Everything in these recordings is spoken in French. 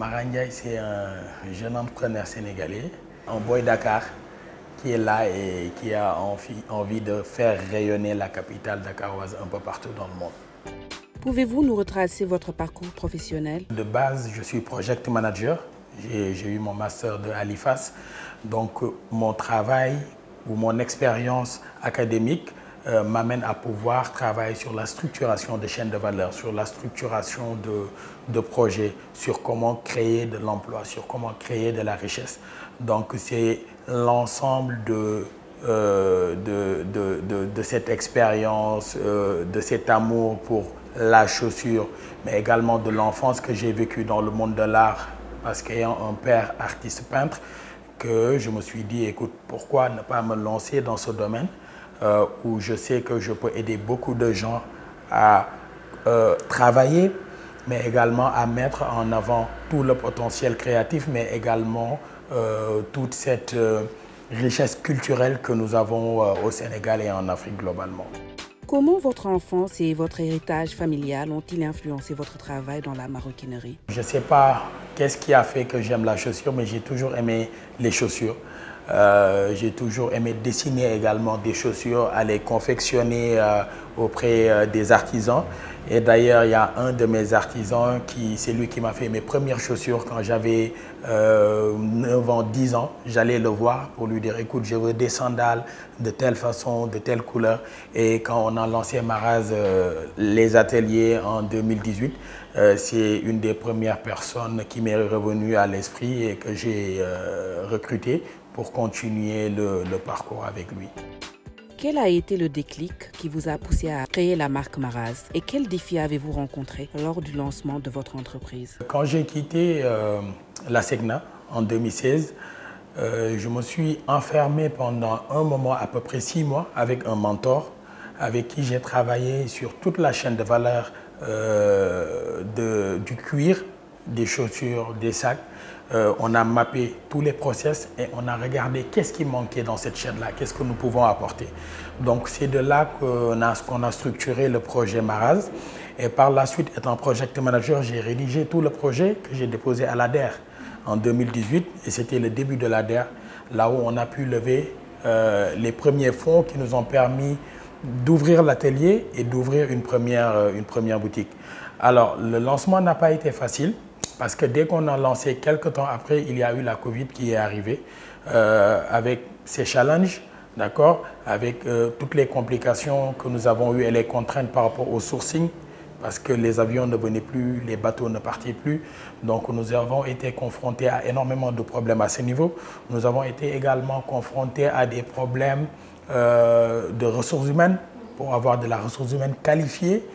Mara Ndiaye, c'est un jeune entrepreneur sénégalais, un boy Dakar, qui est là et qui a envie de faire rayonner la capitale dakaroise un peu partout dans le monde. Pouvez-vous nous retracer votre parcours professionnel? De base, je suis project manager. J'ai eu mon master de l'IFAS. Donc, mon travail ou mon expérience académique m'amène à pouvoir travailler sur la structuration de chaînes de valeur, sur la structuration de projets, sur comment créer de l'emploi, sur comment créer de la richesse. Donc, c'est l'ensemble de cette expérience, de cet amour pour la chaussure, mais également de l'enfance que j'ai vécue dans le monde de l'art, parce qu'ayant un père artiste peintre, que je me suis dit, écoute, pourquoi ne pas me lancer dans ce domaine où je sais que je peux aider beaucoup de gens à travailler, mais également à mettre en avant tout le potentiel créatif, mais également toute cette richesse culturelle que nous avons au Sénégal et en Afrique globalement. Comment votre enfance et votre héritage familial ont-ils influencé votre travail dans la maroquinerie? Je ne sais pas qu'est-ce qui a fait que j'aime la chaussure, mais j'ai toujours aimé les chaussures. J'ai toujours aimé dessiner également des chaussures, à les confectionner auprès des artisans. Et d'ailleurs, il y a un de mes artisans, c'est lui qui m'a fait mes premières chaussures quand j'avais 9 ans, 10 ans. J'allais le voir pour lui dire, écoute, je veux des sandales de telle façon, de telle couleur. Et quand on a lancé Maraz, les ateliers en 2018, c'est une des premières personnes qui m'est revenue à l'esprit et que j'ai recruté pour continuer le parcours avec lui. Quel a été le déclic qui vous a poussé à créer la marque Maraz et quels défis avez-vous rencontrés lors du lancement de votre entreprise? Quand j'ai quitté la SECNA en 2016, je me suis enfermé pendant un moment, à peu près 6 mois, avec un mentor avec qui j'ai travaillé sur toute la chaîne de valeur du cuir, des chaussures, des sacs. On a mappé tous les process et on a regardé qu'est-ce qui manquait dans cette chaîne-là, qu'est-ce que nous pouvons apporter. Donc c'est de là qu'on a structuré le projet Maraz. Et par la suite, étant project manager, j'ai rédigé tout le projet que j'ai déposé à l'ADER en 2018. Et c'était le début de l'ADER, là où on a pu lever les premiers fonds qui nous ont permis d'ouvrir l'atelier et d'ouvrir une première boutique. Alors, le lancement n'a pas été facile. Parce que dès qu'on a lancé, quelques temps après, il y a eu la Covid qui est arrivée avec ses challenges, d'accord, avec toutes les complications que nous avons eues et les contraintes par rapport au sourcing, parce que les avions ne venaient plus, les bateaux ne partaient plus. Donc nous avons été confrontés à énormément de problèmes à ce niveau. Nous avons été également confrontés à des problèmes de ressources humaines, pour avoir de la ressource humaine qualifiée,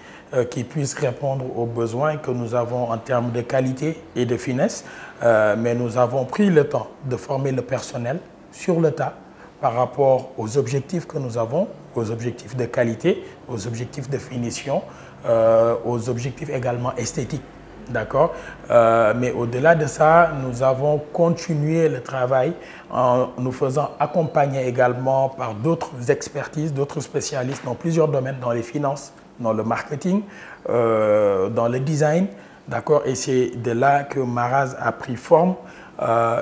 qui puisse répondre aux besoins que nous avons en termes de qualité et de finesse. Mais nous avons pris le temps de former le personnel sur le tas par rapport aux objectifs que nous avons, aux objectifs de qualité, aux objectifs de finition, aux objectifs également esthétiques. D'accord. Mais au-delà de ça, nous avons continué le travail en nous faisant accompagner également par d'autres expertises, d'autres spécialistes dans plusieurs domaines, dans les finances, dans le marketing, dans le design, d'accord. Et c'est de là que Maraz a pris forme.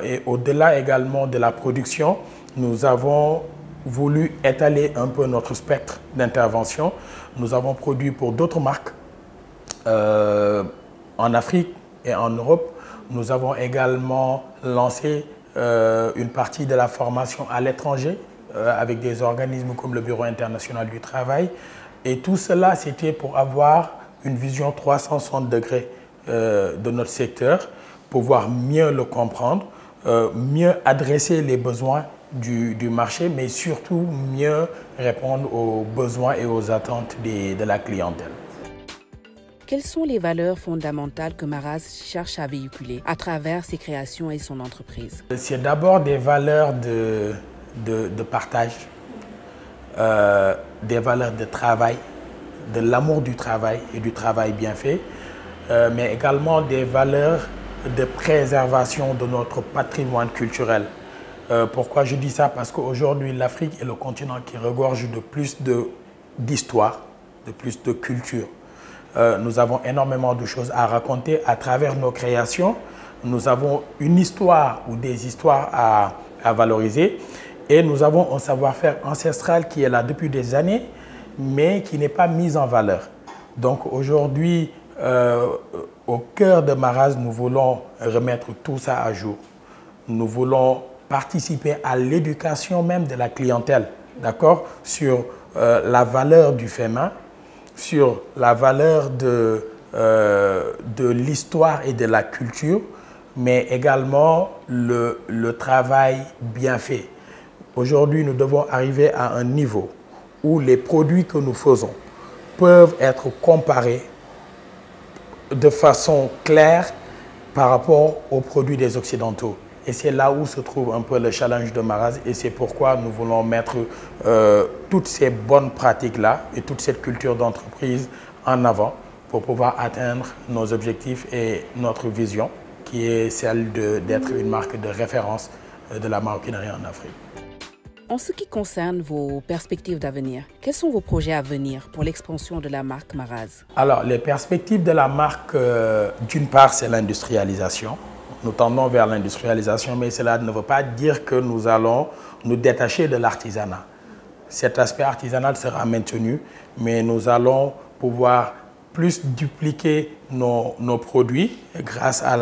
Et au-delà également de la production, nous avons voulu étaler un peu notre spectre d'intervention. Nous avons produit pour d'autres marques en Afrique et en Europe. Nous avons également lancé une partie de la formation à l'étranger avec des organismes comme le Bureau international du travail. Et tout cela, c'était pour avoir une vision 360 degrés de notre secteur, pouvoir mieux le comprendre, mieux adresser les besoins du marché, mais surtout mieux répondre aux besoins et aux attentes de la clientèle. Quelles sont les valeurs fondamentales que Maraz cherche à véhiculer à travers ses créations et son entreprise? C'est d'abord des valeurs de partage, des valeurs de travail, de l'amour du travail et du travail bien fait, mais également des valeurs de préservation de notre patrimoine culturel. Pourquoi je dis ça? Parce qu'aujourd'hui, l'Afrique est le continent qui regorge de plus d'histoire, de plus de culture. Nous avons énormément de choses à raconter à travers nos créations, nous avons une histoire ou des histoires à valoriser et nous avons un savoir-faire ancestral qui est là depuis des années, mais qui n'est pas mis en valeur. Donc aujourd'hui, au cœur de Maraz, nous voulons remettre tout ça à jour. Nous voulons participer à l'éducation même de la clientèle, d'accord, sur la valeur du fait main, sur la valeur de l'histoire et de la culture, mais également le travail bien fait. Aujourd'hui, nous devons arriver à un niveau où les produits que nous faisons peuvent être comparés de façon claire par rapport aux produits des Occidentaux. Et c'est là où se trouve un peu le challenge de Maraz et c'est pourquoi nous voulons mettre toutes ces bonnes pratiques-là et toute cette culture d'entreprise en avant pour pouvoir atteindre nos objectifs et notre vision qui est celle d'être une marque de référence de la maroquinerie en Afrique. En ce qui concerne vos perspectives d'avenir, quels sont vos projets à venir pour l'expansion de la marque Maraz? Alors, les perspectives de la marque, d'une part, c'est l'industrialisation. Nous tendons vers l'industrialisation, mais cela ne veut pas dire que nous allons nous détacher de l'artisanat. Cet aspect artisanal sera maintenu, mais nous allons pouvoir plus dupliquer nos produits grâce à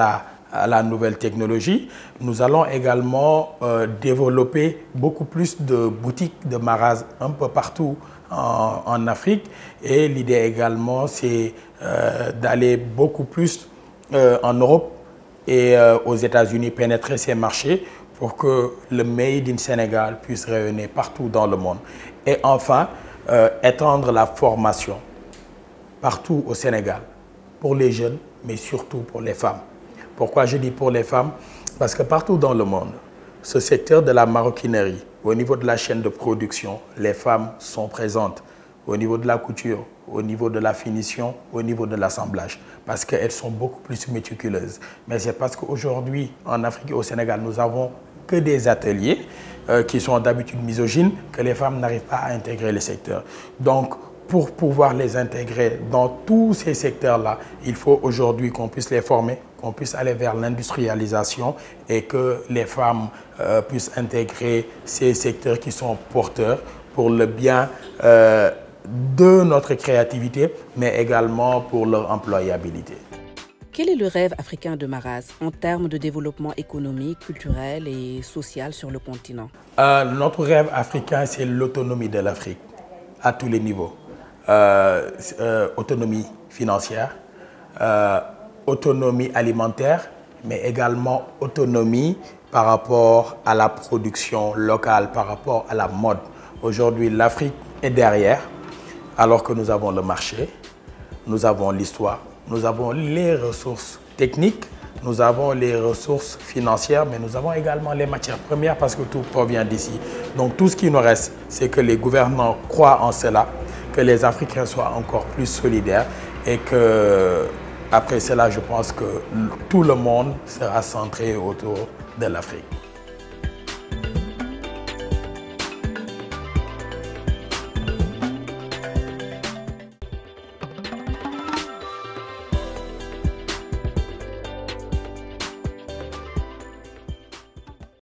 la nouvelle technologie. Nous allons également développer beaucoup plus de boutiques de Maraz un peu partout en Afrique. Et l'idée également, c'est d'aller beaucoup plus en Europe et aux États-Unis, pénétrer ces marchés pour que le Made in Sénégal puisse rayonner partout dans le monde. Et enfin, étendre la formation partout au Sénégal, pour les jeunes, mais surtout pour les femmes. Pourquoi je dis pour les femmes? Parce que partout dans le monde, ce secteur de la maroquinerie, au niveau de la chaîne de production, les femmes sont présentes. Au niveau de la couture, au niveau de la finition, au niveau de l'assemblage. Parce qu'elles sont beaucoup plus méticuleuses. Mais c'est parce qu'aujourd'hui, en Afrique et au Sénégal, nous n'avons que des ateliers qui sont d'habitude misogynes, que les femmes n'arrivent pas à intégrer les secteurs. Donc, pour pouvoir les intégrer dans tous ces secteurs-là, il faut aujourd'hui qu'on puisse les former, qu'on puisse aller vers l'industrialisation et que les femmes puissent intégrer ces secteurs qui sont porteurs pour le bien de notre créativité, mais également pour leur employabilité. Quel est le rêve africain de Maraz en termes de développement économique, culturel et social sur le continent? Notre rêve africain, c'est l'autonomie de l'Afrique à tous les niveaux. Autonomie financière, autonomie alimentaire, mais également autonomie par rapport à la production locale, par rapport à la mode. Aujourd'hui, l'Afrique est derrière, alors que nous avons le marché, nous avons l'histoire, nous avons les ressources techniques, nous avons les ressources financières, mais nous avons également les matières premières parce que tout provient d'ici. Donc tout ce qui nous reste, c'est que les gouvernants croient en cela, que les Africains soient encore plus solidaires et que après cela, je pense que tout le monde sera centré autour de l'Afrique.